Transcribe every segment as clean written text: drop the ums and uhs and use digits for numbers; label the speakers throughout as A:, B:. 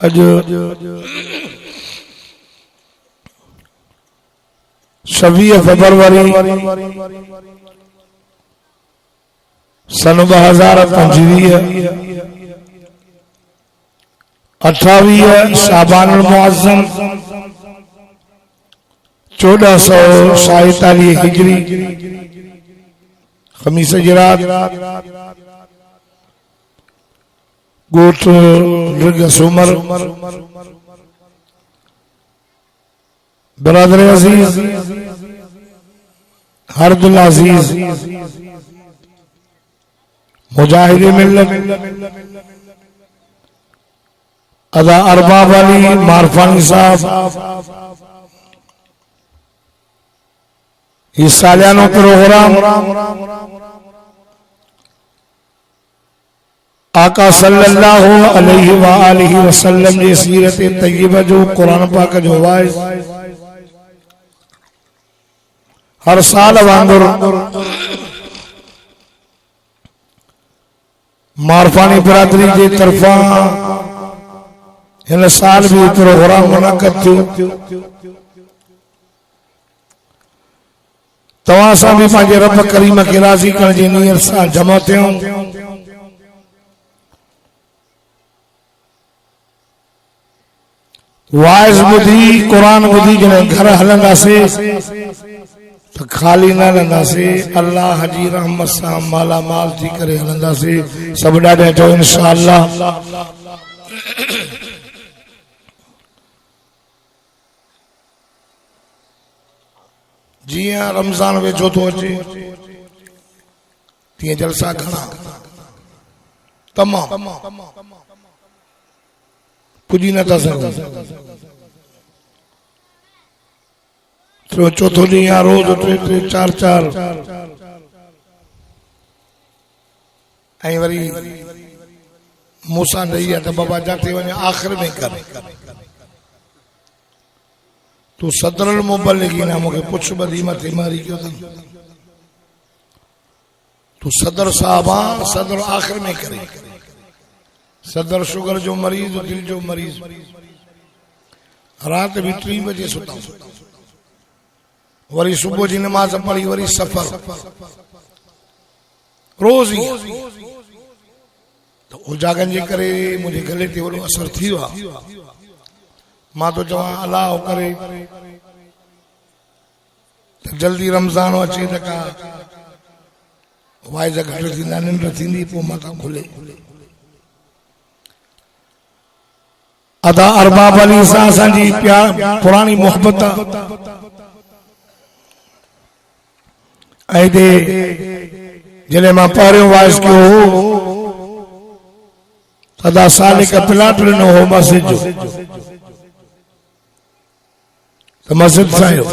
A: अज 26 फरवरी सन 2025 28 शाबानुल मुअज़्ज़म 1447 हिजरी खमीस जरात गोठ सुमर बरादर अजीज हरदुल अजीज मुजाहिद मिल्लत अदा अरबाब अली मारफानी साहब इस सालियानो प्रोग्राम आका सल्लल्लाहु अलैहि व आलिहि वसल्लम की सीरत तय्यबा जो कुरान पाक जो वाइज हर साल वांगुर मारफानी बिरादरी की तरफा इन साल भी प्रोग्राम मुनक़द थियो। तवां सां भी पंहिंजे रब करीम खे राज़ी करण जी नियत सां जमा थियूं। वाइज़ बुधी कुरान बुधी जॾहिं घर हलंदासीं तो खाली न हलंदासीं, अल्लाह जी रहमत सां माला माल थी करे हलंदासीं। सब ॾाढा चओ इंशाअल्लाह। जियां रमजान वेझो थो अचे तीअं जलसा घणा तमाम पुॼी नथा सघूं। चौथो ॾींहुं रोज टे टे चार चार ऐं वरी मूंसां ॾेई आहे त बाबा जाते वञे आख़िर में कर तू सदरुल मुबल्लिगीन मूंखे पुछ ॿधी मथे मारी कयो अथई। तू सदर साहब आहे, सदर आख़िर में करे। सदर शुगर जो मरीज, दिल जो मरीज, रात भी 3 बजे सुता, वरी सुबह जी नमाज पढ़ी, वरी सफर रोज ही तो उजागन जे करे मुझे गले ते वॾो असर थी वियो आहे। मां तो चवां अल्लाह करे जल्दी रमजान अचे त का वाइज घट थींदा, निंड थींदी, पोइ माता खुले। अदा अरबाब अली सां असांजी प्यार पुरानी मोहब्बत ऐं जॾहिं मां पहिरियों वाइस कयो हो अदा साल हिकु प्लाट ॾिनो हो मस्जिद जो, त मस्जिद ठाहियो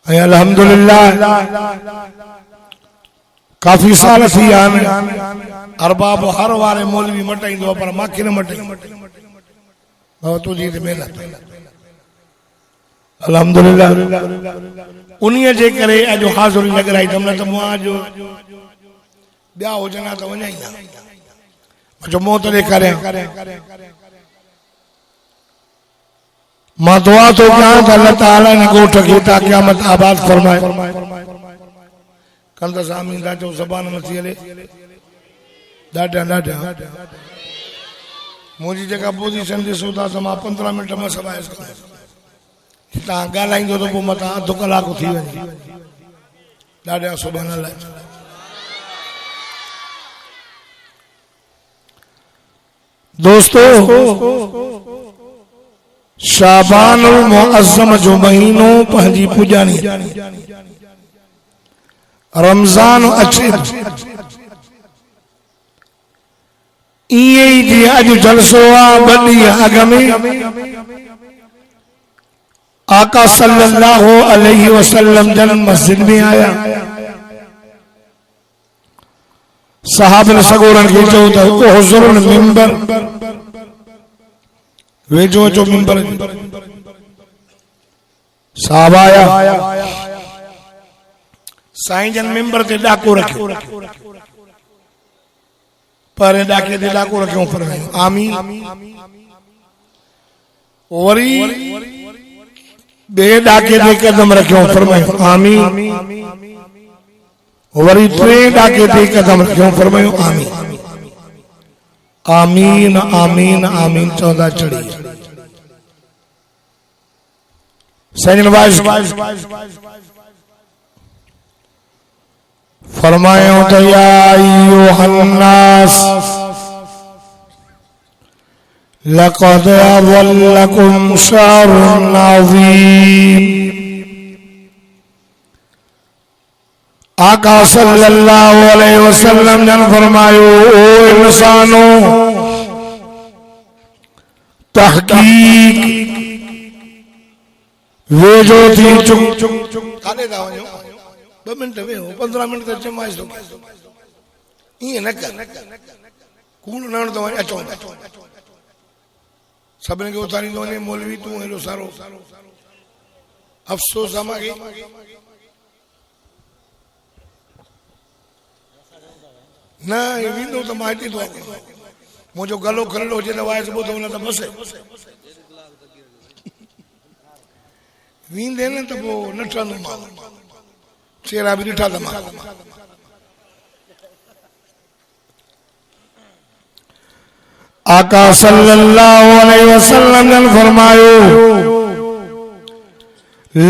A: ऐं अल्हम्दुलिल्लाह काफ़ी साल थी विया आहिनि। अरबाब हर वारे मौलवी मटाईंदो पर मूंखे न मटाईंदो। तुंहिंजी महिनत अल्हम्दुलिल्लाह उन्हीअ जे करे अॼु हाज़िरी लॻाई अथमि, न त मूं अॼु ॿिया हुजनि त वञा ई न। जो मौत ॾेखारियां मां दुआ थो कयां त अल्लाह ताला इन ॻोठ खे ता क़यामत आबाद फरमाए। कंद सामीन ॾाढो ज़बान नथी हले, ॾाढा ॾाढा मुंहिंजी जेका पोज़ीशन ॾिसो था त मां 15 मिंट में सभाए सघां। तव्हां ॻाल्हाईंदो त पोइ मथां अधु कलाक थी वञे। ॾाढा सुभाणे अलाह। दोस्तों शाबानुल मुअज़्ज़म जो महीनो पंहिंजी पुॼाणी, रमजान अचे ईअं ई जीअं अॼु जलसो आहे। 2 ॾींहं अॻ में आका सल्लल्लाहु अलैहि वसल्लम जन मस्जिद में आया। सहाबन सगोरन खे चयो त हुज़ुरुल मिंबर वेझो अचो मिंबर। साहब आया, साईं जन मिंबर ते ॾाको रखियो, पर डाके दे डाको रखियो फरमायो आमीन वरी बे डाके दे कदम रखियो फरमायो आमीन वरी टे डाके दे कदम रखियो फरमायो आमीन आमीन आमीन आमीन चौदा चढ़ी सैन वाइस फरमायो तो या अय्युहन्नास लक़द अज़ल्लकुम शहरुन अज़ीम आका सल्लल्लाहु अलैहि वसल्लम ने फरमायो ओ इंसानों तहकीक वे जो थी चुक काले दा वञो 2 मिनट वे 15 मिनट तक जमाइस दो ये न कर कूड़ न तो अचो सबने के उतारी दो ने मौलवी तू हेलो सारो अफसोस हमारे ना ये विंदो तो माइटी दो मुझे गलो खरलो जे दवाई से बोतो ना तो बस विंदे ने तो वो नटन चेहरा भी निठा दमा आका सल्लल्लाहु अलैहि वसल्लम ने फरमायो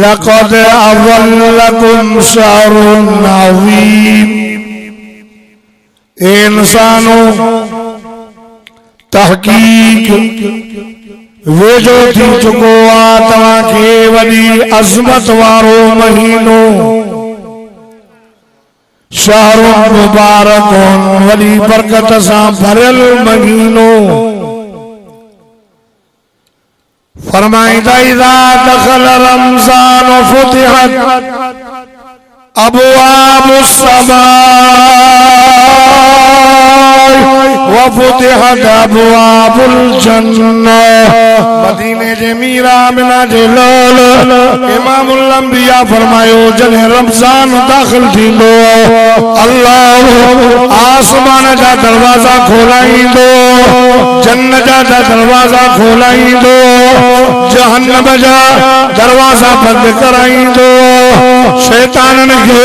A: लक़द अज़ल्लकुम शहरुन अज़ीम इंसानों तहकीक वे जो थी चुको आ तवा के वडी अज़मत वारो महीनो शहरुन मुबारकुन वडी बरकत सां भरियल महीनो फरमाईंदा इज़ा दखल रमज़ान फुतिहत अबवाबुस समा वफुतिहत अबवाबुल जन्नह मदीने जे मीराब ना जे लाल इमामुल अंबिया फरमायो जने रमजान दाखिल थींदो अल्लाह आसमान जा दरवाजा खोलाईंदो जन्नत जा दरवाजा खोलाईंदो जहन्नम जा दरवाजा बंद कराईंदो शैतानन के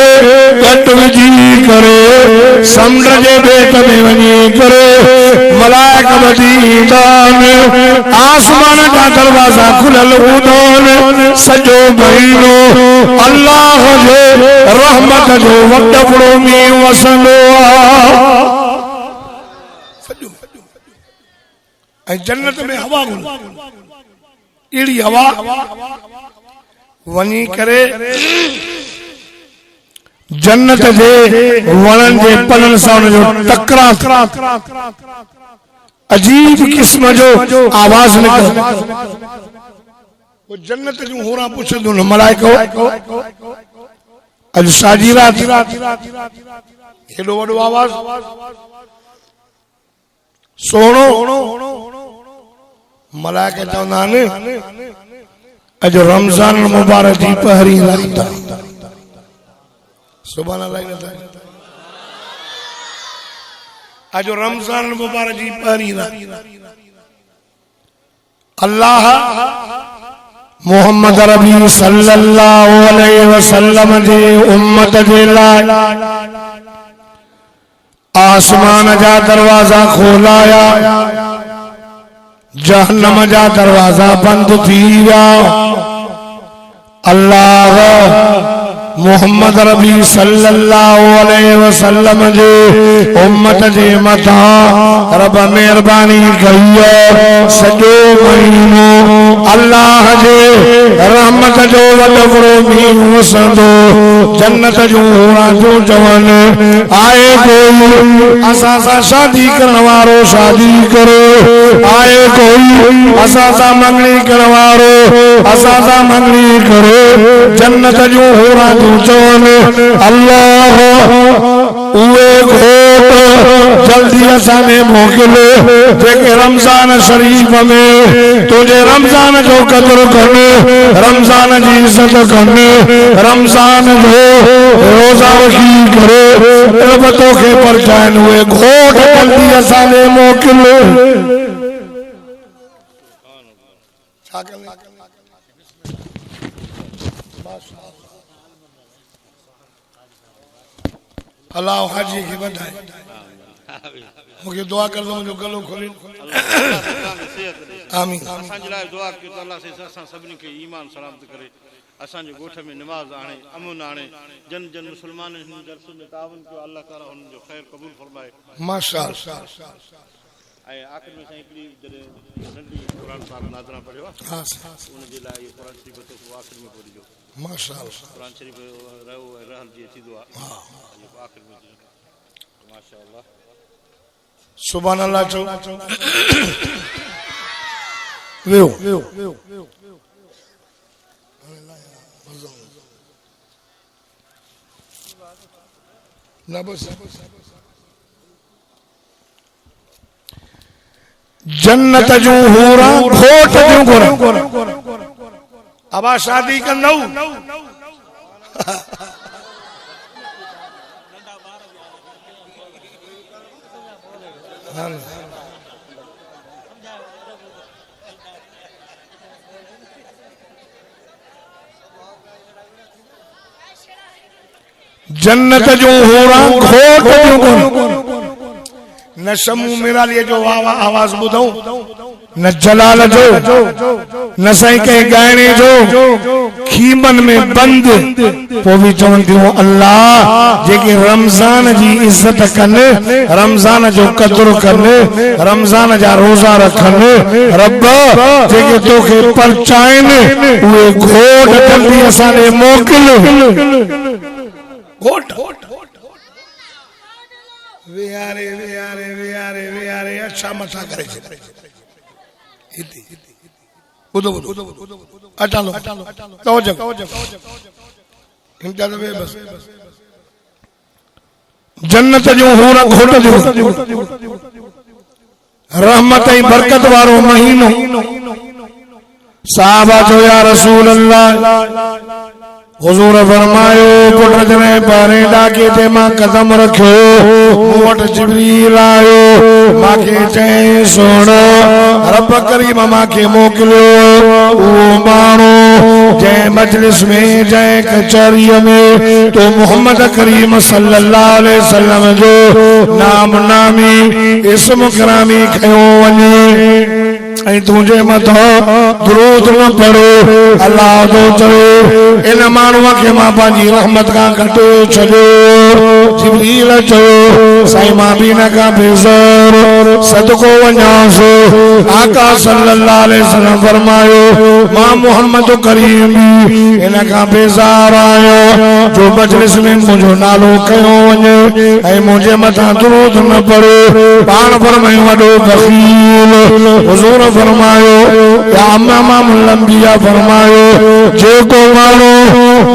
A: गट विझी करे समुंड जे बेट में वञी करे मलाइक मदीदान आसमान का दरवाजा खुलल हूंदो सजो महीनो अल्लाह जे रहमत जो वॾो मींहुं वसंदो सजो ऐं जन्नत में हवा अहिड़ी हवा वञी करे जन्नत जे वणन जे पनन सां जो टकरा अजीब किस्म जो आवाज निकले वो जन्नत जो होरा पुछंदो न मलाइको अज साजी रात हेॾो वॾो आवाज सोणो मलाइका चवंदा आहिनि अज रमजान मुबारक जी पहरी रात सुभान अल्लाह आज रमजान मुबारक जी पहरी रात अल्लाह मोहम्मद रबी सल्लल्लाहु अलैहि वसल्लम जे उम्मत जे लाइ आसमान जा दरवाजा खोलाया जहन्नम जा दरवाजा बंद थी विया अल्लाह मोहम्मद रबी सल्लल्लाहु अलैहि वसल्लम जे उम्मत जे मथा रब मेहरबानी कई सजो महीनो अल्लाह जे रहमत जो वॾो मींहुं वसंदो जन्नत जूं राजूं चवन आए कोई असां सां शादी करण वारो शादी करो आए कोई असां सां मंगणी करण वारो असां सां मंगणी करो जन्नत जूं राजूं चवन अल्लाह उहे घोट जल्दी असाने मोकिलो जेके रमजान शरीफ में तुझे रमजान जो कदर करने, रमजान जी इज्जत करने, रमजान जो रोजा रखी करे रबतों के परचान हुए घोट जल्दी असाने मोकिलो। अल्लाह हाजी की बधाई। मुझे दुआ कर दो मुझे गलो खोले। आमीन।
B: असांजे लाइ दुआ कयो त अल्लाह से असां सभिनी खे ईमान सलामत करे, असांजे ॻोठ में निमाज़ आणे, अमन आणे, जन जन मुसलमान हिन दर्स में तावन कयो, अल्लाह ताला हुननि जो ख़ैर क़बूल फरमाए।
A: माशाअल्लाह।
B: ऐं आख़िर में साईं हिकिड़ी जॾहिं नंढी क़ुरान पाक नाज़रा पढ़ियो आहे,
A: हाँ
B: उनजे लाइ इहो क़ुरान शरीफ़ तो आख़िर में पढ़िजो।
A: माशाअल्लाह।
B: क़ुरान शरीफ़ रहो ऐं रहल जीअं थींदो आहे, इहो आख़िर में माशाअल्लाह।
A: सुभान अल्लाह चो वेओ ना बस जन्नत जो हूरा घोट जो गोरा अब शादी कंदौ जन्नत जो होरा घोट जो न शमू मेरा लिए जो आवाज बुधो न जलाल जो न सही के गाने जो खीमन में बंद वो भी चवंदी हो अल्लाह जेके रमजान जी इज्जत कने, रमजान जो कदर कने, रमजान जा रोजा रखने, रब जेके तोखे परचाइन उहे घोट जल्दी असाने मोकिल। घोट विहारे विहारे विहारे विहारे अच्छा मथा करे बुधो बुधो अटा लो तो जग इनका दबे बस जन्नत जो होरा घोट जो रहमत ऐं बरकत वारो महीनो। साहबा जो या रसूल अल्लाह हुजूर फरमायो पुट जने बारे डाके ते मां कदम रखियो वट जिब्रील आयो माके चई सुन रब करीम माके मोकिलियो वो माण्हू जंहिं मजलिस में जंहिं कचहरीअ में तो मोहम्मद करीम सल्लल्लाहु अलैहि वसल्लम जो नाम नामी इस्म गिरामी खयो वञे ऐं तुंहिंजे मथां दुरूद न पढ़ो अल्लाह जो चयो इन माण्हूअ खे मां पंहिंजी रहमत खां कटे छॾियो। जिब्रील चयो साईं मां बि हिन खां बेज़ार सदको वञांस। आका सल्लल्लाहु अलैहि वसल्लम फरमायो मां मोहम्मद करीम बि हिन खां बेज़ार आहियां जो मजलिस में मुंहिंजो नालो खयो वञे ऐं मुंहिंजे मथां दुरूद न पढ़ो। पाण फरमायो वॾो बख़ील हुज़ूर फरमायो या इमामुल अंबिया फरमायो जेको माण्हू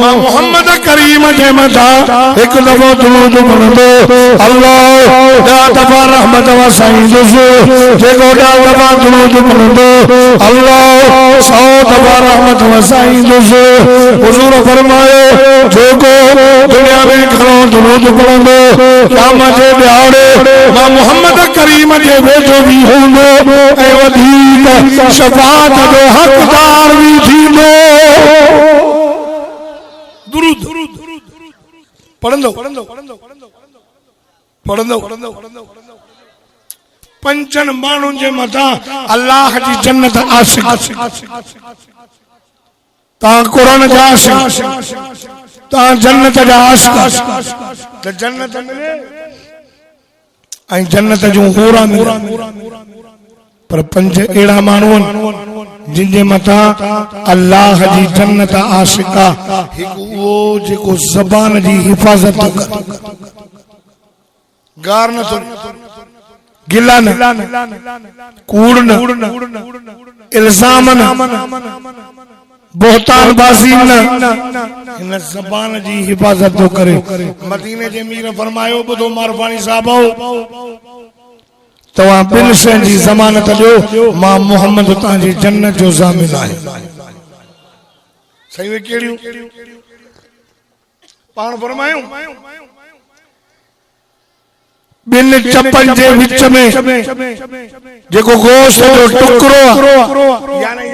A: मां मोहम्मद करीम जे मथां हिकु दफ़ो दुरूद पढ़ंदो अल्लाह ॾह दफ़ा रहमत वसाईंदुसि, जेको 10 दफ़ा दुरूद पढ़ंदो अल्लाह 100 दफ़ा रहमत वसाईंदुसि। हुज़ूर फरमायो जेको दुनिया में घणो दुरूद पढ़ंदो क़यामत जे ॾियारे मां मोहम्मद करीम जे वेझो बि हूंदो ऐं वधीक शफाअत जो हक़दार भी थींदो। दुरूद पढ़ंदो पंचन माण्हुनि जे मथां अल्लाह जी जन्नत आशिक तव्हां क़ुरान जा आशिक तव्हां जन्नत जा आशिक त जन्नत मिले ऐं जन्नत जूं हूरा मिले। पर 5 अहिड़ा माण्हू जिन जे मथां अल्लाह जी जन्नत आशिका हिकु उहो जेको ज़बान जी हिफ़ाज़त करे गार न थो गिला न कूड़ न इल्ज़ाम न बोहतान बाज़ी न इन ज़बान जी हिफ़ाज़त तो करे। मदीने जे मीर फरमायो ॿुधो मारफानी साहब तव्हां ॿिनि शयुनि जी ज़मानत ॾियो मां मोहम्मद तव्हांजी जन्नत जो ज़ामिन आहे। सही वे कहिड़ियूं पाण फरमायूं ॿिनि चपनि जे विच में जेको गोश्त जो टुकड़ो यानी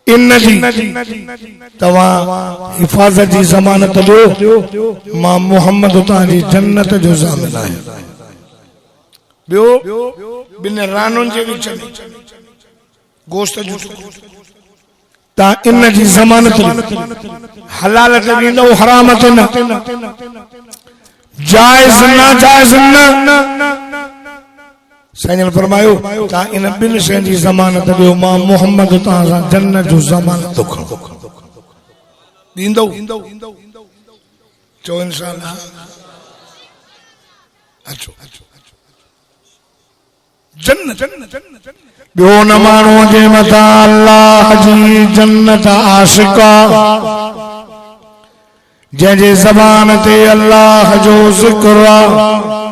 A: इन जी तव्हां हिफ़ाज़त जी ज़मानत ॾियो मां मोहम्मद तव्हांजी जन्नत जो ज़ामिन आहे। ॿियो ॿिनि रानुनि जे विच में गोश्त जो तव्हां इन जी ज़मानत हलाल ते ॾींदो हराम ते न जायज़ न साईं फरमायो तव्हां इन ॿिनि शयुनि जी ज़मानत ॾियो मां मोहम्मद तव्हां सां जन्नत जो ज़मानत थो खणो ॾींदो चओ इंशाअल्लाह अचो जन्नत ॿियो न माण्हूअ जे मथां अल्लाह जी जन्नत आशिका जंहिंजे ज़बान ते अल्लाह जो ज़िक्र आहे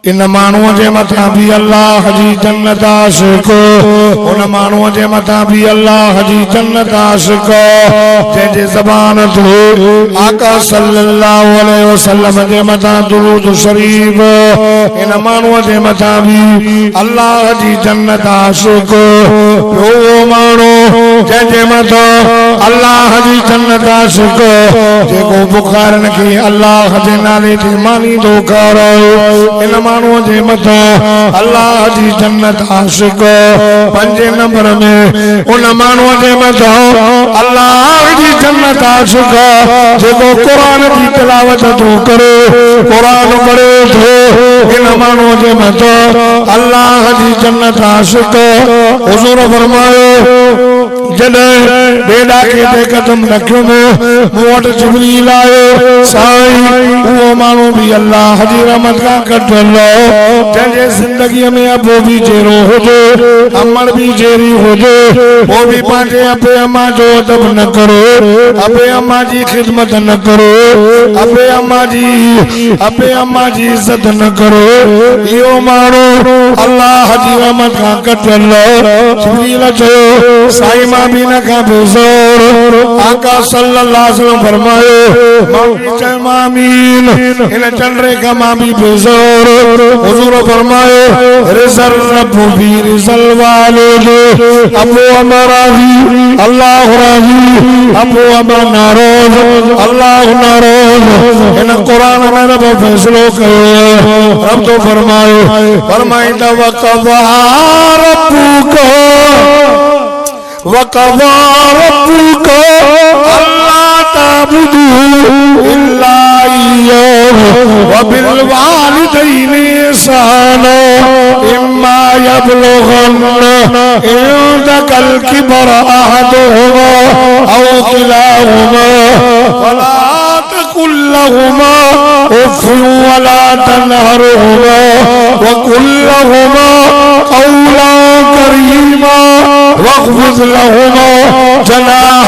A: इन माण्हूअ जे मथां भी अल्लाह जी जन्नत आशिक उन माण्हूअ जे मथां भी अल्लाह जी जन्नत आशिक जंहिंजे ज़बान ते आका सल्लल्लाहु अलैहि वसल्लम जे मथां दुरूद शरीफ इन माण्हूअ जे मथां भी अल्लाह जी जन्नत आशिक ॿियो माण्हू जंहिंजे मथां अल्लाह जी जन्नत आशिक जेको बुखारनि खे अल्लाह जे नाले ते मानींदो करे इन माण्हूअ जे मथां अल्लाह जी जन्नत आशिक। 5 नंबर में उन माण्हूअ जे मथां अल्लाह जी जन्नत आशिक जेको क़ुरान जी तिलावत थो करे क़ुरान पढ़े थो इन माण्हूअ जे मथां अल्लाह जी जन्नत आशिक। हुज़ूर फरमायो जॾहिं बेड़ा खे ते कदम रखियो मूं वटि जिब्रील आयो साईं उहो माण्हू भी अल्लाह जी रहमत खां कढियल जंहिंजे ज़िंदगीअ में अबो भी जहिड़ो हुजे अमड़ भी जहिड़ी हुजे वो भी पंहिंजे अबे अम्मा जो अदब न करे अबे अम्मा जी ख़िदमत न करे अबे अम्मा जी इज़्ज़त न करे इहो माण्हू अल्लाह जी रहमत खां कढियल। जिब्रील चयो साईं मां भी न खां बेज़ोर आका सल्लल्लाहु अलैहि वसल्लम फरमायो मां आमीन इन चंद्रे का मां भी बेज़ोर। हुज़ूर फरमायो रिज़ल रब भी रिज़ल वालिद अबू अमर राज़ी अल्लाह राज़ी अबू अमर नाराज़ अल्लाह नाराज़ इन कुरान में रब फैसलो कयो रब तो फरमाईंदा वक़ज़ा रब्बुका अल्ला ताबुदू इल्ला इय्याहु व बिल वालिदैनि इहसाना इम्मा यबलुगन्ना इंदकल किबरा अहदुहुमा औ किलाहुमा फला तकुल लहुमा उफ़ वला तनहरहुमा व कुल लहुमा क़ौलन करीमा वाख़फ़िज़ लहुमा जनाह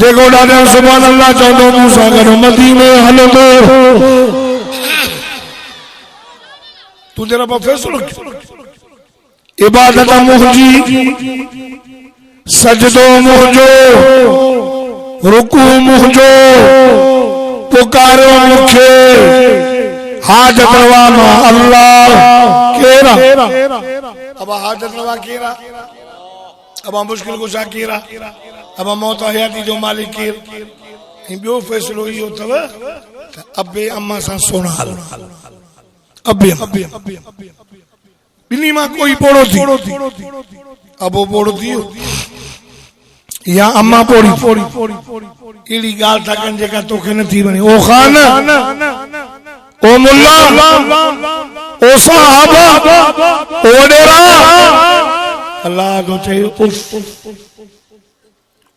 A: जेको ॾाढा सुभान अल्लाह चवंदो मूंसां गॾु मदीने हलंदो तूं तेरा फैसलो इबादत मुंहिंजी सजदो मुंहिंजो रुकू मुंहिंजो पुकारो मूंखे हाजत रवा मां अल्लाह केरा अब हाजत रवा केरा अब मुश्किल कुशा केरा अब मौत हयाती जो मालिक केर ॿियो फ़ैसिलो इहो अथव त अबे अम्मा सां सोना हल अबे ॿिन्ही मां कोई पोड़ो थी अबो पोड़ो थी या अम्मा पोड़ी अहिड़ी ॻाल्हि था कनि जेका तोखे न थी वञे ओ ख़ान ओ मुल्ला ओ साहबा ओ डेरा अल्लाह तो चए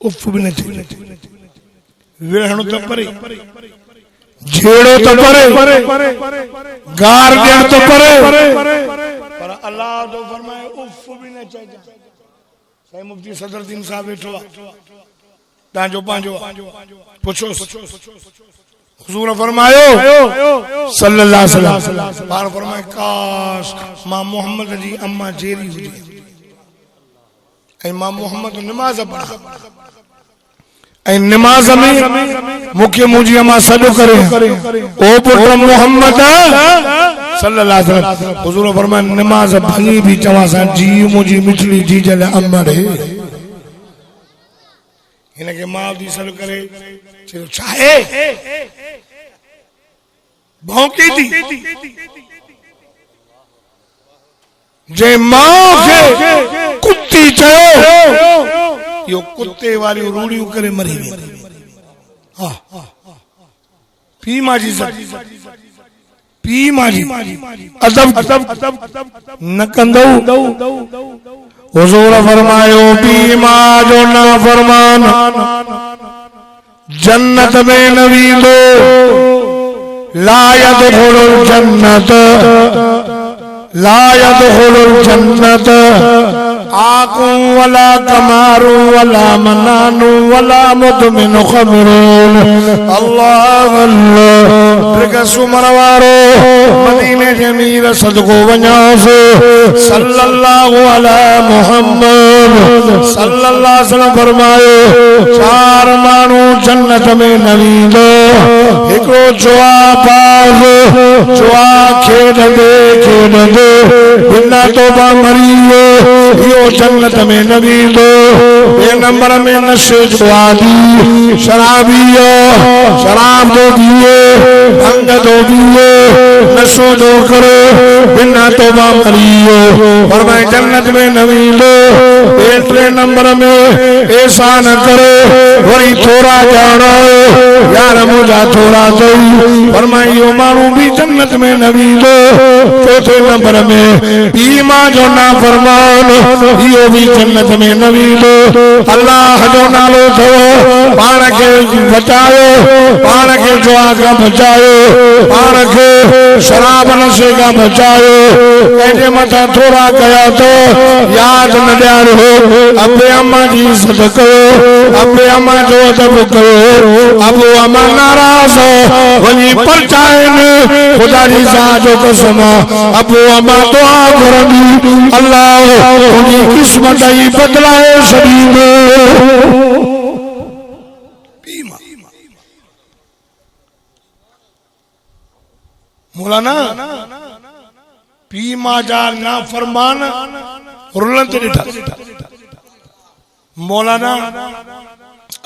A: उफ भी न थी विढ़णो त परे झेड़ो तो परे, गार ॾियण तो परे, पर अल्लाह तो फरमाए उफ भी न चाहिए। सही मुफ्ती सदरुद्दीन साहब वेठो तांजो पांजो पुछो। हुजूर फरमायो सल्लल्लाहु अलैहि वसल्लम पाण फरमाए काश मां मोहम्मद जी अम्मा जेरी हुजे ऐं मां मोहम्मद नमाज पढ़ा ऐं नमाज में मुखे मुंहिंजी अम्मा सॾु करे ओ पुट मोहम्मद सल्लल्लाहु अलैहि वसल्लम। हुजूर फरमाए नमाज भंगी भी चवां सा जी मुंहिंजी मिठड़ी जी जल अम्मा रे हिनखे मां जी सॾु करे चयो छा आहे भौंकी थी जे मां खे कुत्ती चयो यो कुत्ते वाली रूड़ियूं करे मरी वेंदी। हा पी मां जी पी मां जी अदब न कंदो। हुजूर फरमायो पी मां जो ना फरमान जन्नत में न वींदो ला यदखुलुल जन्नत ला यदखुलुल जन्नत आकू वला कमारू वला मनानू वला मुदमिन खमरून। अल्लाह अल्लाह सुमरवारो मदीने जमीर सदको वञासो सल्लल्लाहु अला मुहम्मद सल्लल्लाहु अलैहि वसल्लम फरमायो चार मानू जन्नत में न वींदो हिकड़ो जुआ बाज़ जुआ खेॾंदे खेॾंदे बिना तौबा मरी वियो जन्नत में न वींदो। ॿिए नंबर में नशे जो आदी शराबी शराब जो पिए भंग जो पिए नशो जो करे बिना तौबा मरी वियो फरमाए जन्नत में न वींदो। टे नंबर में ऐसा न करे वरी थोड़ा जानो यार मुझा थोड़ा दई फरमाए इहो माण्हू भी जन्नत में न वींदो। चौथे नंबर में पी मां जो ना फरमान इहो भी जन्नत में न वींदो। अल्लाह जो नालो थो पाण खे बचायो पाण खे जुआ खां बचायो पाण खे शराब नशे खां बचायो कंहिंजे मथां थोड़ा कया तो याद न ॾियारो अबे अम्मा जी इज़त कयो अबे अम्मा जो अदब कयो अबू अम्मा नाराज़ वञी परचाइनि ख़ुदा जी ज़ात जो कसम अबू अम्मा दुआ करंदी अल्लाह तुंहिंजी क़िस्मत ई बदलाए छॾींदो। मौलाना पी मां जा ना फरमान रुलन ते ॾिठा। मौलाना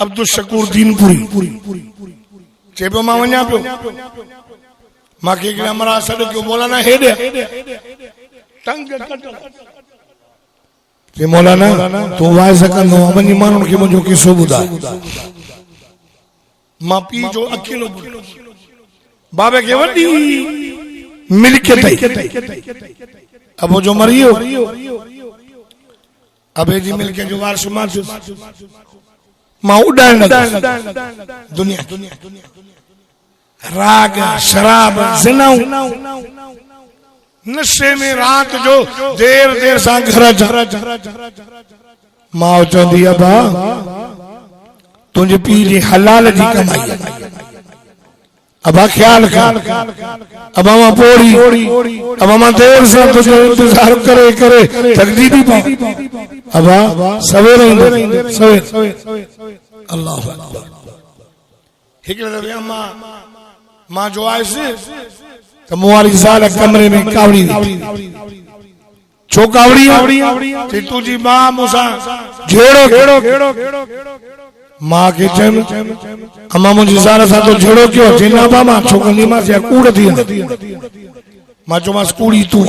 A: अब्दुल शकूर दीनपुरी चए पियो मां वञा पियो मांखे हिकिड़े अमरा सॾु कयो मौलाना हेॾे चए मौलाना तूं वाए सघंदो वञी माण्हुनि खे मुंहिंजो किसो ॿुधाए। मां पीउ जो अकेलो बाबे खे वॾी मिल्कियत अबो जो मरी वियो अबे जी मिल्कियत जो वारिस मां उॾाइण दुनिया राग शराब ज़िनाऊं नशे में रात जो देर देर सां घर मां चवंदी अबा तुंहिंजे पीउ जी हलाल जी कमाई अबा ख्याल कर अबा मां पोड़ी अबा मां देर सां तुझो इंतजार करे करे थकजी थी पाऊं अबा सवेर सवेर अल्लाह हिकिड़े दफ़े अम्मा मां जो आयसि त मूं वारी ज़ाल कमरे में कावड़ी छो कावड़ी चई तुंहिंजी मां मूंसां झेड़ो मां खे चयमि अम्मा मुंहिंजी ज़ाल सां तो झेड़ो कयो जिना बाबा छो कंदीमांसि या कूड़ थी मां चयोमांसि कूड़ी तूं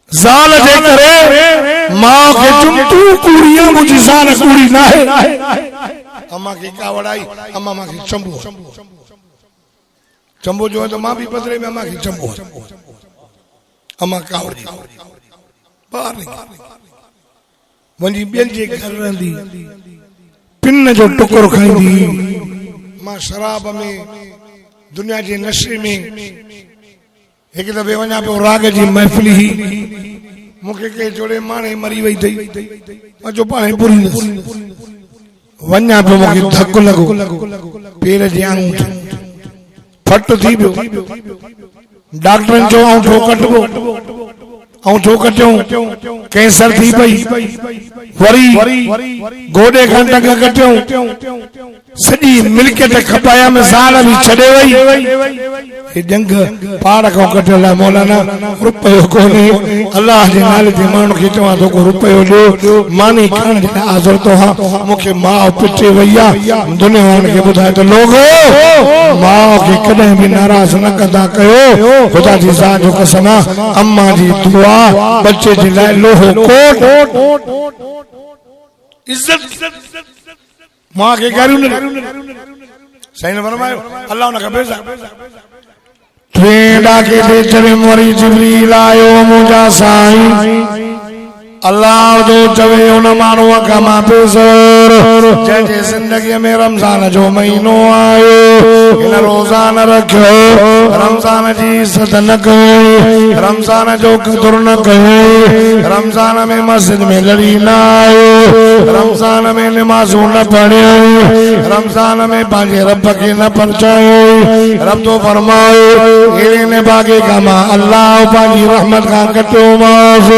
A: ज़ाल जे करे मां खे चुम तूं कूड़ी आहे मुंहिंजी ज़ाल कूड़ी न आहे। अम्मा खे कावड़ आई अम्मा मां खे चंबो जो तो मां भी बदले में अम्मा खे चंबो अम्मा कावड़ बाहर वञी ॿियनि जे घर रहंदी पिन जो टुकड़ो खाईंदी मां शराब में दुनिया जे नशे में एक दफे वञा पियो राग जी महफिल ही मूंखे के जोड़े माणे मरी वई थई मां जो पाणे पूरी वञा पियो मूंखे धक लॻो पेर जे आंगूठे फट थी पियो डॉक्टरनि चयो औंठो कटबो औंठो कटियो कैंसर थी पई वरी गोॾे खां टंग कटियो सॼी मिल्कियत खपाया में ज़ाल बि छॾे वई हे जंग पाड़ खां कटियल आहे मौलाना रुपयो कोन्हे अल्लाह जे नाले ते माण्हू खे चवां थो को रुपयो ॾियो मानी खण जे हाज़िर तो हा मूंखे माउ पिटे वई आहे दुनिया वारनि खे ॿुधाए त लोगो माउ खे कॾहिं बि नाराज़ न कंदा कयो ख़ुदा जी ज़ात जो कसम आहे अम्मा जी दुआ बच्चे जे लाइ लोहो कोट इज्जत मां के करियो न सही न फरमायो अल्लाह उन का भेजा ट्रेन आके दे चवे मरी जिब्रील आयो मुंहिंजा साईं अल्लाह जो चवे उन माण्हू खां मां बेज़र जंहिंजे ज़िंदगीअ में रमज़ान जो महीनो आयो हिन रोज़ान रखियो रमज़ान जी इज़त न कई रमज़ान जो क़दुर न कई रमज़ान में मस्जिद में लड़ी न आयो रमज़ान में नमाज़ूं न पढ़ियो रमज़ान में पंहिंजे रब खे न परचायो रब तो फरमायो अहिड़े ने भागे खां मां अल्लाह पंहिंजी रहमत खां कटियो माफ़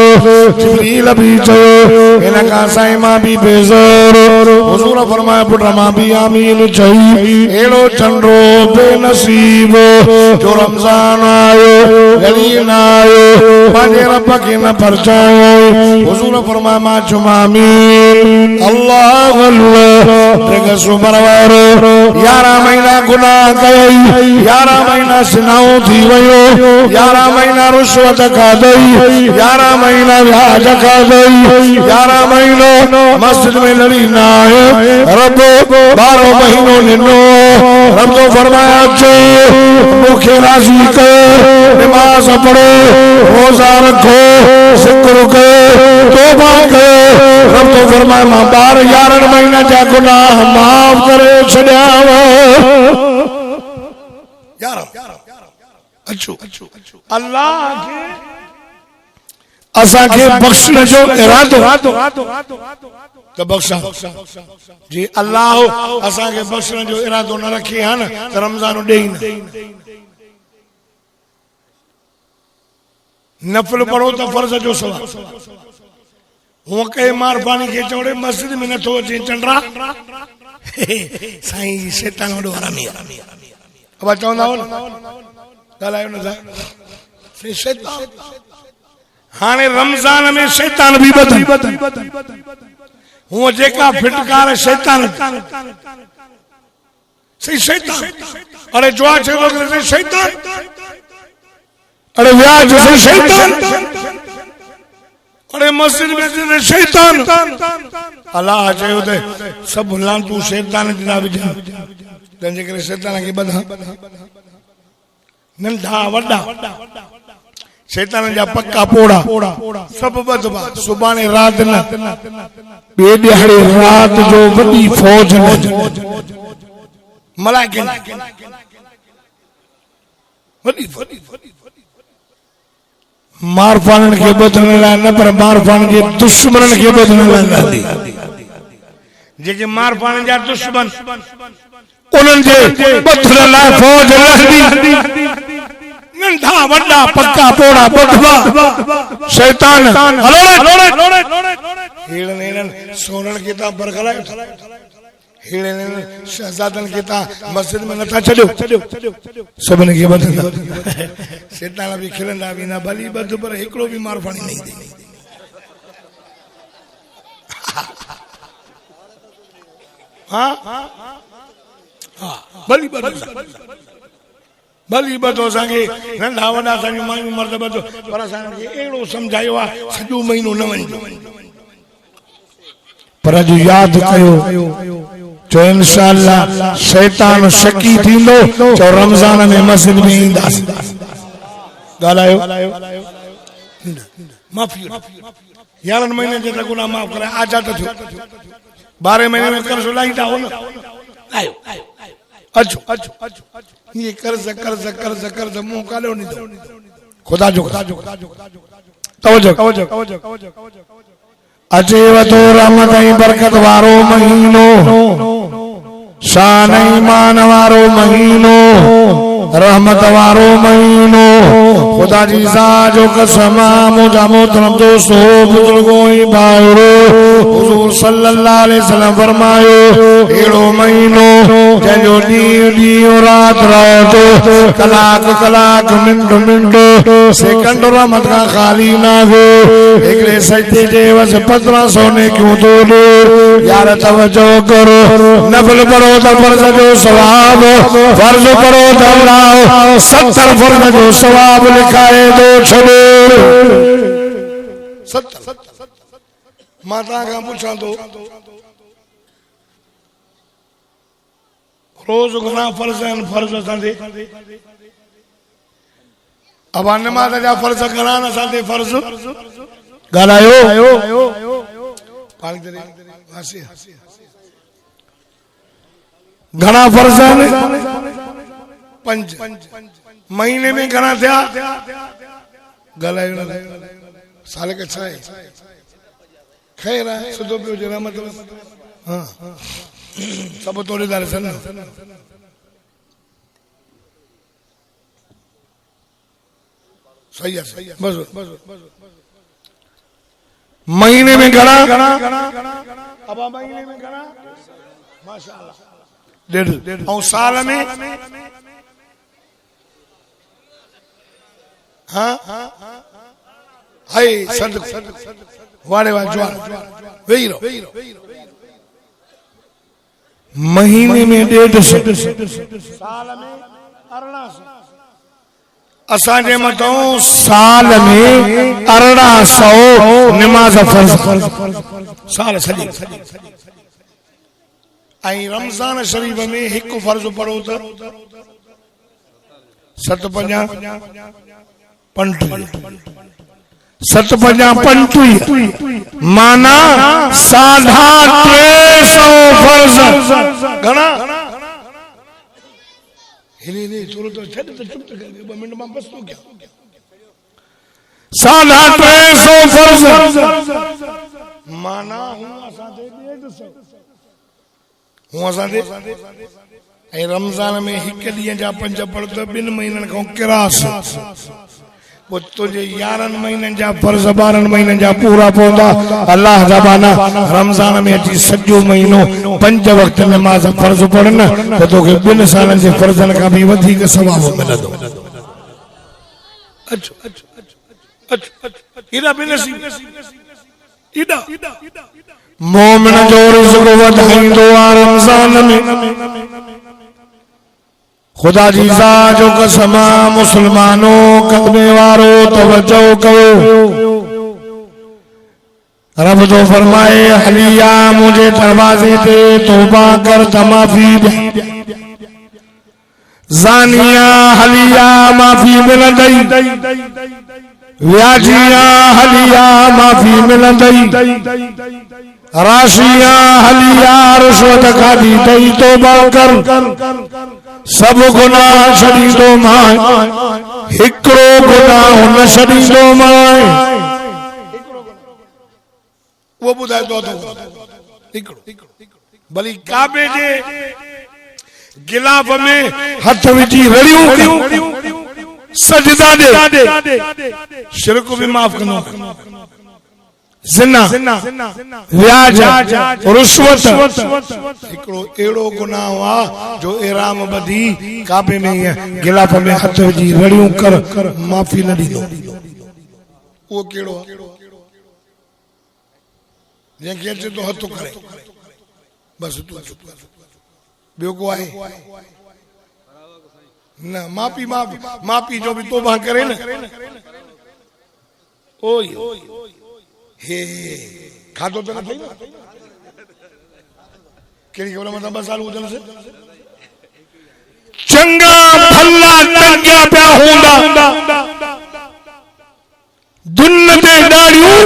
A: जिब्रील भी चयो इन का साईं मां भी बेज़र हुजूर फरमाया पुट मां भी आमीन चई एड़ो चंडो बेनसीब जो रमजान आयो गली न आयो पंहिंजे रब खे न परचायो हुजूर फरमाया मां चुमा आमीन अल्लाह अल्लाह सुबरवार 11 महीना गुनाह कई 11 महीना सिनाओ थी वयो 11 महीना रुश्वत खाधई 11 महीना व्याज खाधई 11 महीनो मस्जिद में लड़ी न आए रब 12 महीनों ॾिनो रब तो फरमाया अचो मूंखे राज़ी कयो नमाज़ पढ़ो रोज़ा रखो ज़िक्र कयो तौबा कयो रब तो फरमाया मां 11 महीना जा गुनाह माफ़ करे छॾियाव अचो अल्लाह असा के बख्शण जो इरादो तो बख्शा जी अल्लाह असा के बख्शण जो इरादो न रखे है ना तो रमजान ॾेई न नफल पढ़ो तो फर्ज जो सवाल वो कहे मार पानी के चौड़े मस्जिद में न तो अचे चंडरा साईं शैतान वॾो हरामी अब चवंदा हो न ॻाल्हायो न शैतान हाने रमजान में शैतान भी बदन वो जेका फिटकार शैतान सही शैतान अरे जो छे लोग से शैतान अरे व्याज से शैतान अरे मस्जिद में से शैतान अल्लाह चयो ते सब लांतू शैतान दिना विझा तंजे करे शैतान के बधा नंढा वड्डा शैतान जा पक्का पोड़ा सब बदबा सुबाने रात न बे दिहाड़े रात जो वडी फौज न मलाइकन वडी मारफान के बदन लाइ न पर मारफान के दुश्मन के बदन लाइ जेके मारफान जा दुश्मन उन्हनि जे बदन लाइ फौज रहंदी नंढा वड्डा पक्का पोड़ा बदबा शैतान हेड़न सोनन के ता बरखलाए हेड़न शहजादन के ता मस्जिद में नथा छड्यो सबन के बदन शैतान भी खिलंदा भी ना भली बद पर एकड़ो भी मार पानी नहीं दे हां भली बद भली बदो संगे नंढा वडा संगे मायू मर्द बदो पर संगे एड़ो समझायो आ सजो महीनो न वणजो पर जो याद कयो जो इंशाअल्लाह शैतान शकी थींदो जो रमजान में मस्जिद में इंदास गालायो माफी 11 महीने जे गुनाह माफ करे आजाद थियो 12 महीने में कर्ज लाईदा हो न आयो अचो ये कर्ज मुंह कालो नहीं दो खुदा जो तवजो अचेव तो रहमत ऐं बरकत वारो महीनो शान ईमान वारो महीनो रहमत वारो महीनो खुदा जी जो कसमा मुझा मोहतरम दोस्तो बुजुर्गो ऐं भाइरो हुजूर सल्लल्लाहु अलैहि वसल्लम फरमायो एड़ो महीनो जंहिंजो ॾींहुं रात रात कलाक मिंट सेकंड रहमत खां खाली न हो हिकिड़े सजदे जे वस 1500 ने क्यों तो यार तवज्जो करो नफल पढ़ो तो फर्ज जो सवाब फर्ज पढ़ो तो अल्लाह 70 फर्ज जो सवाब लिखाए दो छड़ो 70 माता का पूछा तो रोज गुना फर्ज असांजे अब नमाज जा फर्ज घणा असांजे फर्ज ॻाल्हायो घणा फर्ज आहिनि 5 महीने में घणा थिया ॻाल्हायो साल के 6 खैर आहे सिधो पियो जे रहमत हां सब तोड़ेदार सन सही है बस महीने में घणा अब महीने में घणा माशाअल्लाह 1.5 और साल में हाँ हाय सद वाड़े वाले जवान वही रहो महीने में 150 साल में 1800 असांजे मथों साल में 1800 नमाज फर्ज साल सॼी ऐं रमज़ान शरीफ में हिकु फर्ज पढ़ो त 7 माना 350 फर्ज घणा हिली चोरो तो छड तो चुप कर 2 मिनट में बस तो क्या 350 फर्ज माना हूं असांजे ऐं रमज़ान में 1 ॾींहं जा 5 पढ़ त 2 महीननि खां किरास पोइ तुंहिंजे 11 महीननि जा फर्ज़ 12 महीननि जा पूरा पवंदा अल्लाह ज़बाना रमज़ान में अची सॼो महीनो 5 वक़्त नमाज़ फर्ज़ पढ़न त तोखे 2 सालनि जे फर्ज़नि खां बि वधीक सवाब मिलंदो एॾा बेनसीब एॾा मोमिन जो रिज़्क़ वधाईंदो आहे रमज़ान में खुदा जी जो कसम मुसलमानों कदमे वारो तवज्जो करो रब तो फरमाए हलिया मुझे दरवाजे पे तौबा कर माफी जानिया हलिया माफी मिलंदई व्याजिया हलिया माफी मिलंदई राशिया हलिया रुश्वत खादी तई तौबा कर सब गुनाह छड़ी दो मां हिकड़ो गुनाह न छड़ी दो मां वो बुधाए दो हिकड़ो भली काबे जे गिलाफ में हथ विझी रड़ियूं सजदा दे शिरक भी माफ कनो जिना व्याज रुश्वत हिकड़ो एड़ो गुनाह हुआ जो इराम बदी काबे में गिलाफ में हथ विझी रड़ियूं कर माफी न ॾींदो वो केड़ो जंहिंखे अचे तो हथ करे बस तू ॿियो को आहे न मापी जो भी तौबा करे न ओए हे खाधो तो न थई न केड़ी खबर मतलब 2 साल हुजन से चंगा भला टंगिया पिया हूंदा दुन्न ते दाढ़ियूं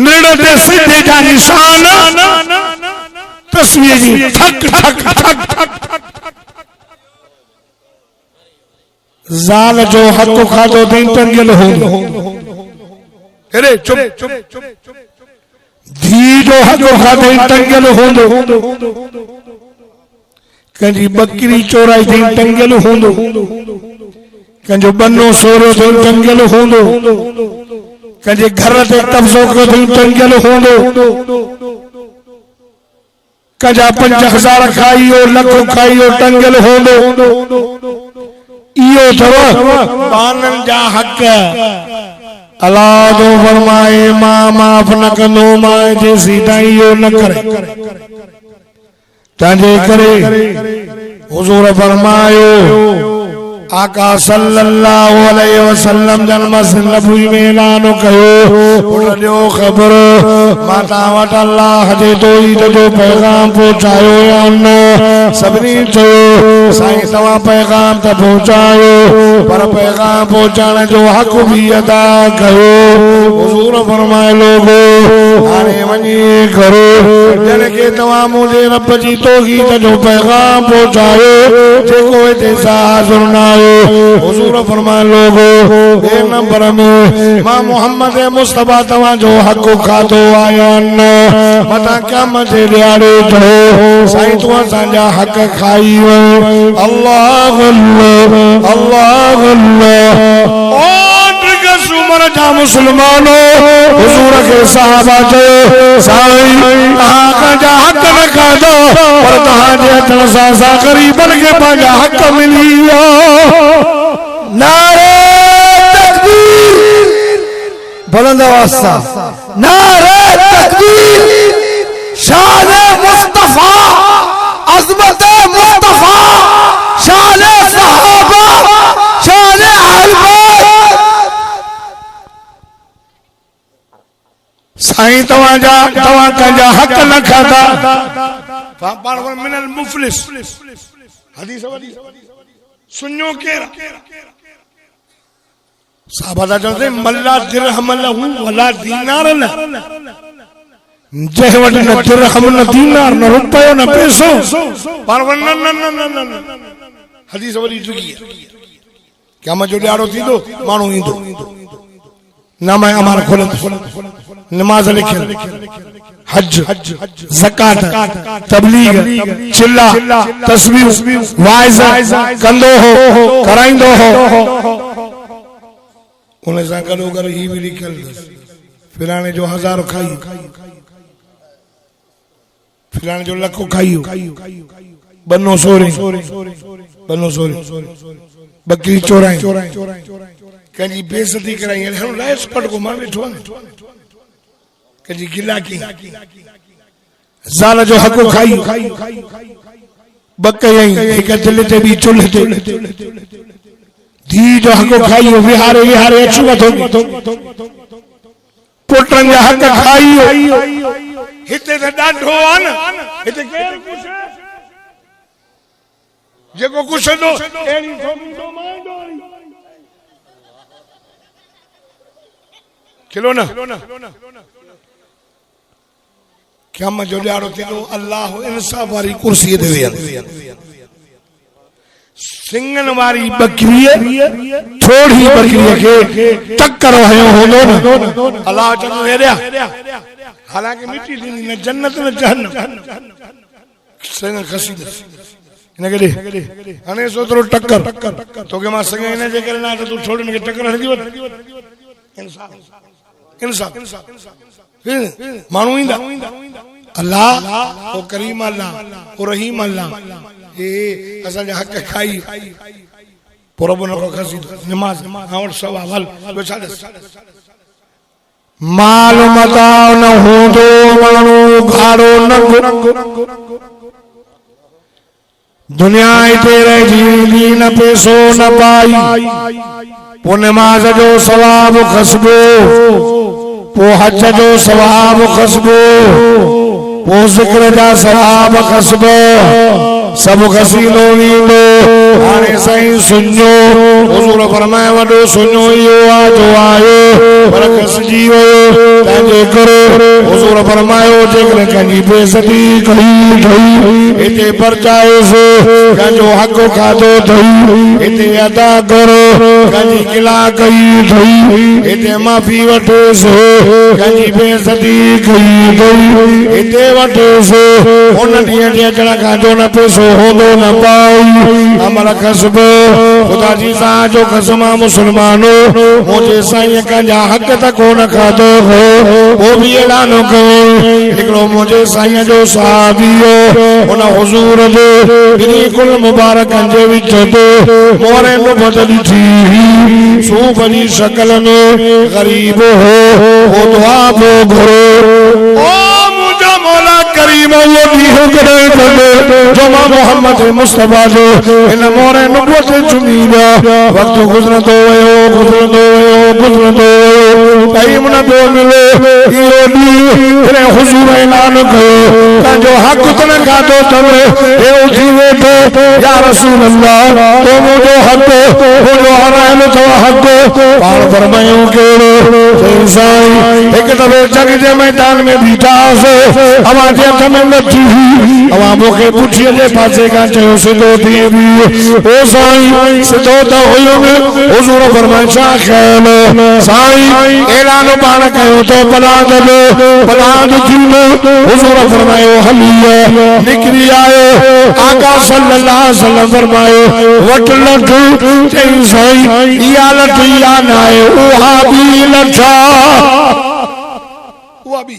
A: निड़ ते सिधे जा निशान त तस्वीर जी ठक ठक ठक ठक ज़ाल जो हक़ खाधो तई टंगियल हूंदो अरे चुप धी जो हक़ खाधो टंगियल हूंदो कंहिंजी बकरी चोराई थी टंगियल हूंदो कंहिंजो बनो सोरो थी टंगियल हूंदो कंहिंजे घर ते कब्ज़ो कयो थी टंगियल हूंदो कंहिंजा 5000 खाइयो लख खाइयो टंगियल हूंदो इहो अथव बाननि जा हक़ अल्लाह जो फरमाए मां माफ़ न कंदो मां जेसीं ताईं इहो न करे तंहिंजे करे हुज़ूर फरमायो आका सल्लल्लाहु अलैहि वसल्लम जन मस्जिद नबवी में ऐलान कयो उठो ख़बर माता वट अल्लाह जे तौहीद जो पैगाम पहुंचायो या न सभिनी चयो साईं तव्हां पैगाम त पहुंचायो पर पैगाम पहुंचाइण जो हक़ भी अदा कयो हुज़ूर फरमाए लोगो हाणे वञी करो जन के तव्हां मुंहिंजे रब जी तौहीद जो पैगाम पहुंचायो जेको हिते हाज़िर न हुज़ूर फरमाए लोगो ए नंबर में मां मोहम्मद मुस्तफा तव्हां जो हक़ खाधो आया न मता क़यामत जे ॾियारे थो साईं तूं असांजा हक़ खाई वई अल्लाह अल्लाह अल्लाह अल्लाह ओ टिकस उमर जा मुसलमानो हुज़ूर के सहाबा चयो साईं तव्हां जा हक़ न खाधो पर तव्हांजे हथनि सां असां ग़रीबनि खे पंहिंजा हक़ मिली विया नारे तकबीर बुलंद आवाज़ सां नारे तकबीर शान मुस्तफा अज़मत मुस्तफा शान सहाबा शान अहल बैत साईं तव्हां कंहिंजा हक़ न खाधा पाण मिनल मुफ़लिस हदीस वदी सुन्यो केर साहबा चवंदे मल्ला दिरहम लहू वला दीनार न जंहिं वटि न दिरहम न दीनार न रुपयो न पैसो पर न न न न हदीस वरी चुकी क़यामत जो ॾियारो थींदो माण्हू ईंदो नाम अमार खोले नमाज लिखियल हज ज़कात तबलीग चिल्ला तस्बीह वाइज़ कंदो हो कराइंदो हो उन सां गॾो गॾु ही भी लिखियल फिलाणे जो 1000 खाई फिलाणे जो लखो खाई बनो सोरे बकरी चोराई कंहिंजी बेइज्जती कराई हण लाइस पट को मां वेठो कंहिंजी गिला की ज़ाल जो हक़ खाई बकई हिक दिल ते बि चुल्ह ते धी जो हक़ खाई विहारे अछूं थो पुटनि जा हक़ खाई हिते त ॾाढो आहे न हिते केर कुछ जेको कुछ दो एड़ी थो मांडो किलो ना क़यामत जो ॾियारो थींदो अल्लाह इंसाफ वारी कुर्सी ते वेहंदो सिंगन वारी बकरी थोड़ी बकरी के टक्कर हयो होंदो न अल्लाह चवंदो हेॾिया हालांकि मिटी थींदी न जन्नत न जहन्नम सिंग खसी इन के हाणे सोतरो टक्कर तोखे मां सिंग इन जे करे ना तू छोड़ इनके टक्कर हणंदी वठ इंसाफ फिर मानू इंदा अल्लाह ओ करीम अल्लाह ओ रहीम अल्लाह ए असा हक खाई पुरब न को खसी नमाज और सवाल बेचा माल मताओ न होंदो मानू घाड़ो न दुनिया इते रही न पैसो न पाई पो नमाज जो सवाब खसबो पो हज जो सवाब खसबो पो जिक्र जा सवाब खसबो सब घसीनो वींदो हाणे साईं सुञो हुजूर फरमाए वॾो सुञो इहो आहे जो आयो पर घसिजी वियो तंहिंजे करे हुजूर फरमायो जेकॾहिं कंहिंजी बेइज़ती कई अथई हिते परचायोसि कंहिंजो हक़ खाधो अथई हिते अदा कर कंहिंजी गिला कई अथई हिते माफ़ी वठोसि कंहिंजी बेइज़ती कई अथई हिते वठोसि उन ॾींहं जे अचण खां जो न पैसो हूंदो न पाई अमल कसब ख़ुदा जी सां जो कसम आहे मुस्लमानो मुंहिंजे साईं कंहिंजा हक़ त कोन खाधो हो वो बि ऐलान कयो हिकिड़ो मुंहिंजे साईं जो सहाबी हो उन हुज़ूर जे ॿिन्ही कुल मुबारकनि जे विच ते मोहरे नुबत ॾिठी सूफ़ जी शकल में ग़रीब हो वो दुआ पियो घुरो ओ मुंहिंजा मौला करीम वो ॾींहुं कॾहिं कंदे जो मां मोहम्मद मुस्तफ़ा जो हिन मोहरे नुबत चुमी विया वक़्तु गुज़रंदो वियो टाइम न पियो मिले इहो ॾींहुं हुज़ूर ऐलान कयो तव्हांजो हक़ त न खाधो अथव हे उथी वेठो या रसूल अल्लाह तो मुंहिंजो हक़ मुंहिंजो हराइल अथव हक़ पाण फरमायूं कहिड़ो चई साईं हिकु दफ़े जंग जे मैदान में बीठा हुआसीं अवां जे हथ में लठी अवां मूंखे पुठीअ जे पासे खां चयो सिधो थी बि ओ साईं सिधो त हुयुमि हुज़ूर फरमाए छा ख़्याल साईं ऐलान पाण कयो तो पलाद जो पलाद थींदो हुज़ूर फरमायो हली निकिरी आयो आका सल्लल्लाहु अलैहि वसल्लम फरमायो वट लठ चई साईं इहा लठ या न आहे उहा बि लठ उहा बि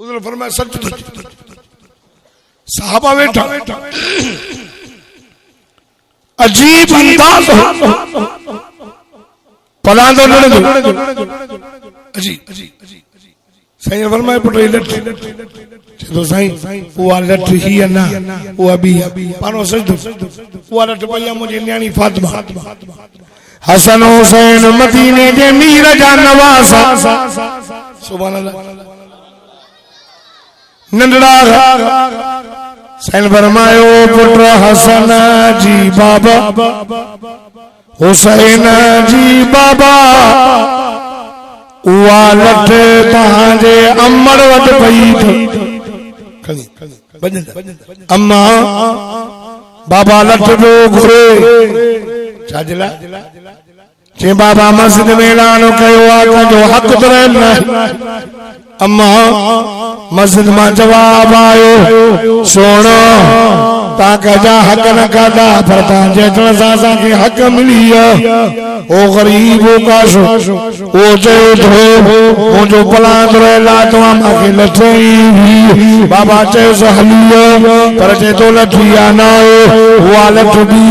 A: हुज़ूर फरमाए सच साहबा वेठा अजीब अंदाज पलांदो लड़दो अजी साईं फरमाए पुटे लठ तो साईं उहा लठ ही ना उहा बि पानो सजदो उहा लठ पई मुंहिंजी न्याणी फातिमा हसन हुसैन मदीने जे मीर जा नवासा सुभान अल्लाह नंढड़ा साईं फरमायो पुट हसन जी बाबा हुसैन जी बाबा उहा लठ तव्हांजे अमर वटि पई अम्मा बाबा लठ जो घुरे छाजे लाइ चई बाबा मस्जिद में ऐलान कयो आहे तुंहिंजो हक़ त न अम्मा मस्जिद मां जवाब आयो सोना तव्हां कंहिंजा हक़ न खाधा पर तव्हांजे अचण सां असांखे हक़ मिली विया ओ ग़रीब काश उहो चयो थो मुंहिंजो पलांद रहियलु आहे तव्हां मूंखे लठ बाबा चयोसि हली पर चए थो लठ इहा न आहे उहा लठ बि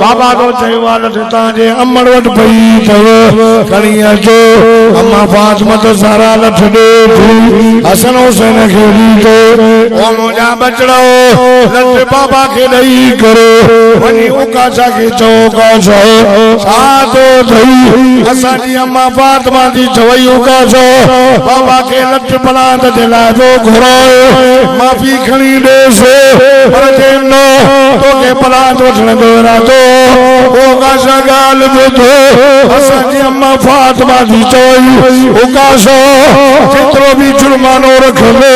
A: बाबा तो चयो आहे लठ तव्हांजे अमर वटि पई अथव खणी अचो अम्मा फातिमा त सारा लठ ॾे हसन हुसैन खे ॾींदो ओ मुंहिंजा बचड़ो लठ बाबा खे ॾेई करे वञी उकाशा खे चओ उकाशा छा थो थई असांजी अम्मा फातिमा जी चवई उकाशा बाबा खे लठ पलांद जे लाइ जो घुरायो माफ़ी खणी ॾेसि पर चए न तोखे पलांद वठण जो इरादो उकाशा ॻाल्हि ॿुधो असांजी अम्मा फातिमा जी चवई उकाशा जेतिरो बि जुर्मानो रखंदे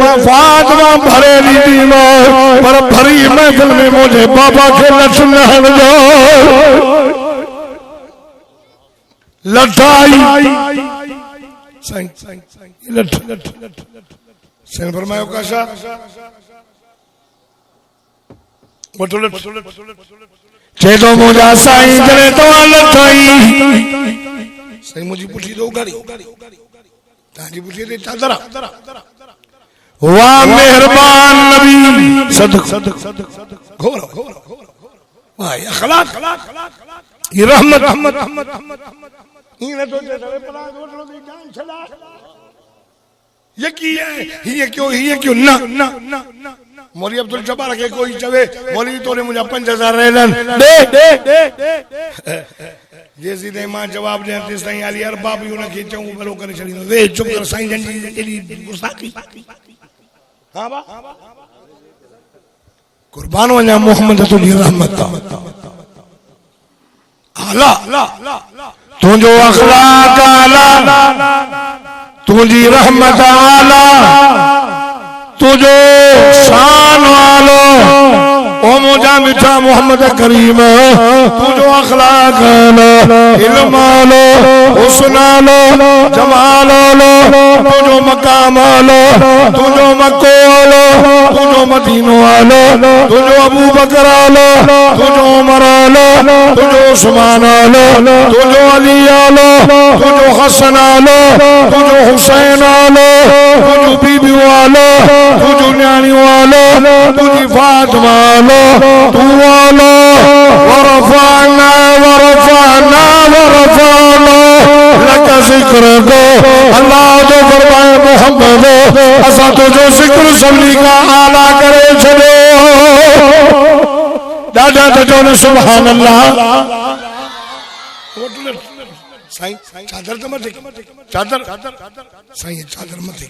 A: मां फातिमा भरे ॾींदीमांइ पर भरी महफ़िल में मुंहिंजे बाबा खे लठ न हणंदो लठाई साईं लठ साईं फरमायो काशा वठो लठ चए थो मुंहिंजा साईं जॾहिं तव्हां लठाई साईं मुंहिंजी पुठी तो उघाड़ी तव्हांजी पुठी ते चादर वाह मेहरबान नबी सदक घोर वाह अखलाक ये रहमत इन तो चले पला वठो दी जान छड़ा ये की है ये क्यों ना मौलवी अब्दुल जब्बार के कोई चवे मौलवी तोरे मुझे 5000 रहलन दे जेसी ने मां जवाब दे ते साईं अली अरबाब भी उनके चऊं भलो करे छड़ींदो वे चुप कर साईं जन जी एडी गुस्ताखी हां बा कुर्बान वञा मोहम्मद तुंहिंजी रहमत आला तुंहिंजो अखलाक आला तुंहिंजी रहमत आला तुझो शान वालो ओ मुझा मिठा मोहम्मद करीम तुझो अखलाक आलो इल्म आलो हुस्न आलो जमाल आलो तुझो मकाम आलो तुझो मक्को आलो तुझो मदीनो आलो तुझो अबू बकर आलो तुझो उमर आलो तुझो उस्मान आलो तुझो अली आलो तुझो हसन आलो तुझो हुसैन आलो तुझो बीबी आलो तुझो न्याणी वालो तुझी फातिमा आलो तू आलो वरफाना वरफाना वरफाना लक जिक्र को अल्लाह जो फरमाए मोहम्मद असा तुझो जिक्र सभी का आला करे छड़ो दादा तो ने सुभान अल्लाह साईं चादर तो मत चादर साईं चादर मत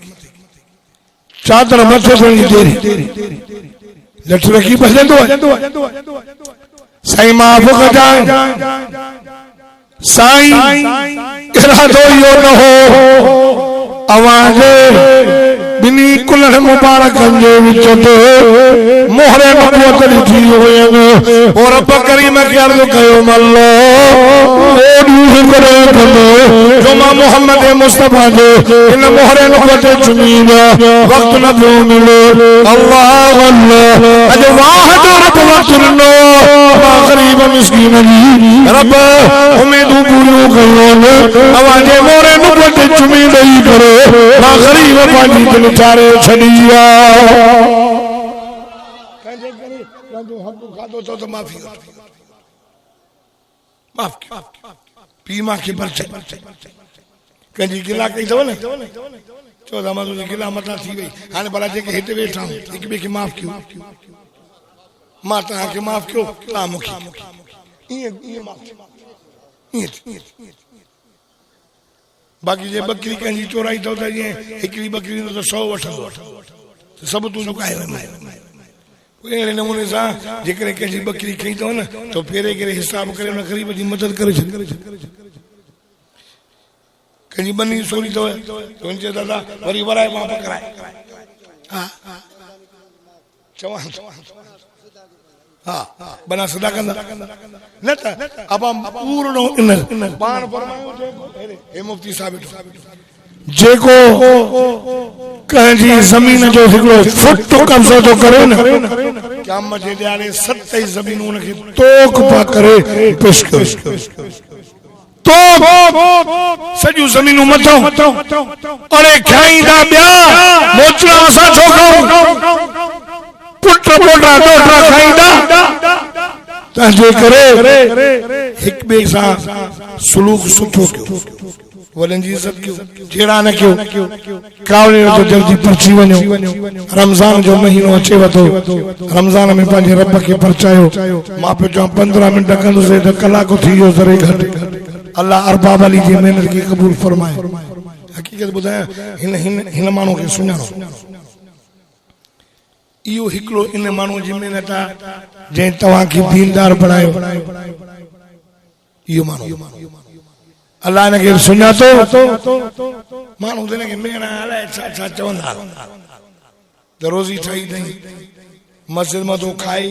A: चादर मथे थोड़ी देरी लठ रखी भजंदो साईं माफ़ कजाए साईं इरादो यो न हो आवाज़ बिनी कुलड़ मुबारकन जे विच ते मोहरे नबूवत ॾिठी हुयनि और रब करीम खे अर्ज़ कयो मल्लो जो मां मोहम्मद मुस्तफा जो इन मोहरे नबूवत चुमींदा वक्त न पियो मिले अल्लाह अल्लाह अज वाहद रब वक्त ॾिनो मां ग़रीब मिस्कीन जी रब उम्मीदूं पूरियूं कयूं अवांजे मोहरे नबूवत चुमी ॾेई करे मां ग़रीब पंहिंजी दिलि चारे छड़िया कंहिंजे करे कंहिंजो हक़ खाधो तो माफ़ी माफ़ पी मां खे परचे कंहिंजी गिला कई अथव न चओ था मां तुंहिंजी गिला मथां थी वई हाणे भला जेके हिते वेठा आहियूं हिक ॿिए खे माफ़ कयो मां तव्हांखे माफ़ कयो तव्हां मूंखे ईअं बाक़ी जे बकरी कंहिंजी चोराई अथव त जीअं हिकिड़ी बकरी तो 100 वठंदो सब तूं चुकाए वेंदा अहिड़े नमूने सां जेकॾहिं कंहिंजी बकरी खई अथव न तो फेरे करे हिसाब करे उन ग़रीब जी मदद करे छॾ कंहिंजी बनी सोरी अथव तो चए दादा वरी वराए मां पकड़ाए हा चवां हा बना सदा कंदा न त अब पूरो इन पाण फरमायो हे मुफ्ती साहब जेको कंहिंजी ज़मीन जो हिकिड़ो फुट कब्ज़ो तो करे न क़यामत जे ॾियारे 7 ज़मीनूं उनखे तोक पा करे पेश कयो तो सॼियूं ज़मीनूं मथो अरे खाईंदा ॿिया मोचड़ा असां छो खाऊं पुट पोटा डोटा खाईंदा तंहिंजे करे हिक ॿिए सां सुलूक सुठो कयो वॾनि जी इज़त कयो जहिड़ा न कयो कावड़े जो जल्दी परची वञो रमज़ान जो महीनो अचेव थो रमज़ान में पंहिंजे रब खे परचायो मां पियो चवां 15 मिंट कंदुसि त कलाक थी वियो ज़रे घटि अल्लाह अरबाब अली जी महिनत खे क़बूल फरमाए हक़ीक़त ॿुधायां हिन माण्हू खे सुञाणो इहो हिकिड़ो इन माण्हू जी महिनत आहे जंहिं तव्हांखे दीनदार बणायो इहो माण्हू अल्लाह इनखे सुञातो माण्हू त हिनखे मेण अलाए छा छा चवंदा त रोज़ी ठाही अथई मस्जिद मां तो खाई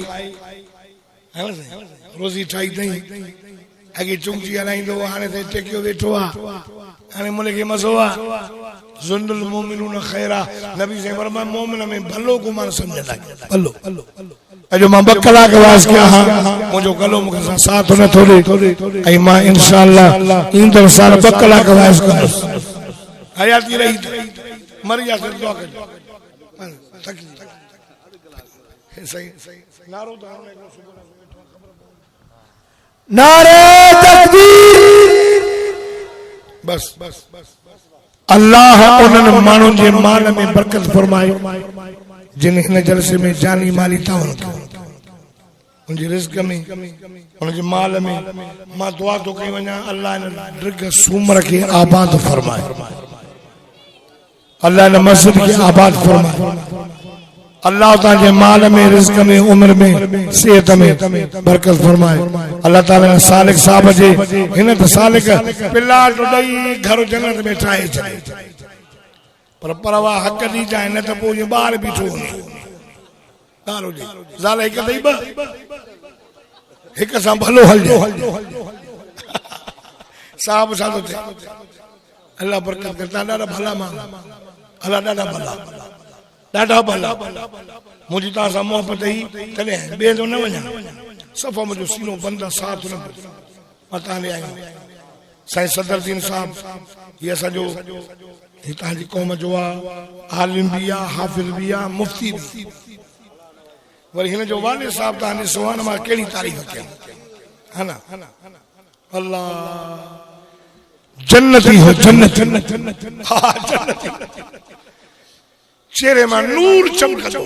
A: रोज़ी ठाही अथई अॻे चुंगी हलाईंदो हाणे त टेकियो वेठो आहे हाणे मुल्क खे मज़ो आहे ज़ुन्नुल मोमिनून खैरा नबी से फरमाया मोमिन में भलो गुमान समझंदा भलो अजो मां 2 कलाक वास कया मुझो गलो मुखे साथ न थोड़े ऐं मां इंशाअल्लाह ईंदड़ साल 2 कलाक वास कंदुस हयाती रही मरिया से दुआ कर सही नारो नारे तकबीर बस अल्लाह उन्हनि माण्हुनि जे माल में बरकत फरमाए जिन हिन जलसे में जानी माली तावन कयो उनजे रिज़्क़ में उनजे माल में मां दुआ तो कई वञा अल्लाह इन ड्रिग सूमर खे आबाद फरमाए अल्लाह इन मस्जिद खे आबाद फरमाए अल्लाह ताजे माल में, रिज़्क़ में, उम्र में, सेहत में बरकत फरमाए। अल्लाह ताला ने सालिक साहब जे हिन त सालिक पिला टुडई घर जन्नत में ठाहे छॾे, पर परवाह हक़ दी जाए न त पोइ ॿार बीठो वञे ॻाल्हि हुजे। ज़ाल हिक अथई ॿ, हिक सां भलो हलजो साहब छा थो थिए। अल्लाह बरकत करे। तव्हां ॾाढा भला माण्हू, अल्लाह ॾाढा भला ॾाढा भला। मुंहिंजी तव्हां सां मोहबत ई कॾहिं ॿिए जो न वञा, सफ़ा मुंहिंजो सीनो बंदि आहे, साथ न मां तव्हांजे आहियां। साईं सदरुद्दीन साहब हीअ असांजो हितां जी क़ौम जो आहे, आलिम बि आहे, हाफ़िज़ बि आहे, मुफ़्ती बि। वरी हिन जो वालिद साहब तव्हांजे सुहान मां कहिड़ी तारीफ़ कई है न। अल्लाह जन्नती हो, जन्नत हा जन्नती, चेहरे में नूर चमकदो।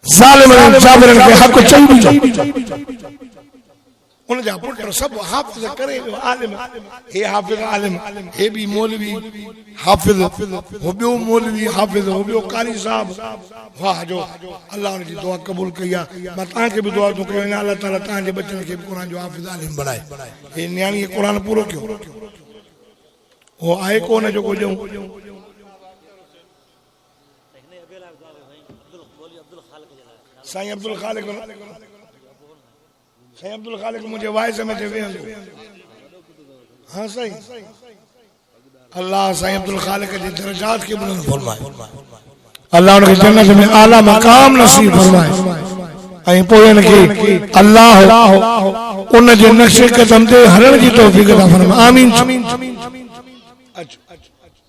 A: ज़ालिमनि जाबिरनि खे हक़ चई ॾिजो। उन जा पुट सब हाफ़िज़ करे आलिम, हे हाफ़िज़ आलिम, हे भी मौलवी हाफ़िज़, हो ॿियो मौलवी हाफ़िज़, हो ॿियो कारी साहब। वाह जो अल्लाह उन जी दुआ क़बूल कई आहे। मां तव्हांखे बि दुआ थो कयां, अल्लाह ताला तव्हांजे बचनि खे क़ुर जो हाफ़िज़ आलिम बणाए। हे न्याणीअ क़ुर पूरो कयो, हो आहे कोन जेको ॾियूं। साईं अब्दुल खालिक, साईं अब्दुल खालिक मुझे वाइस में थे वेंदो। हाँ साईं, अल्लाह साईं अब्दुल खालिक जी दरजात के बुलंद फरमाए। अल्लाह उनके जन्नत में आला मकाम नसीब फरमाए। ऐं पोइ इनके अल्लाह उन जे नक्शे कदम ते हलण जी तौफीक अता फरमाए। आमीन। अच्छा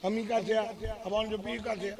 A: अमी का थे, अब जो पीर का थे।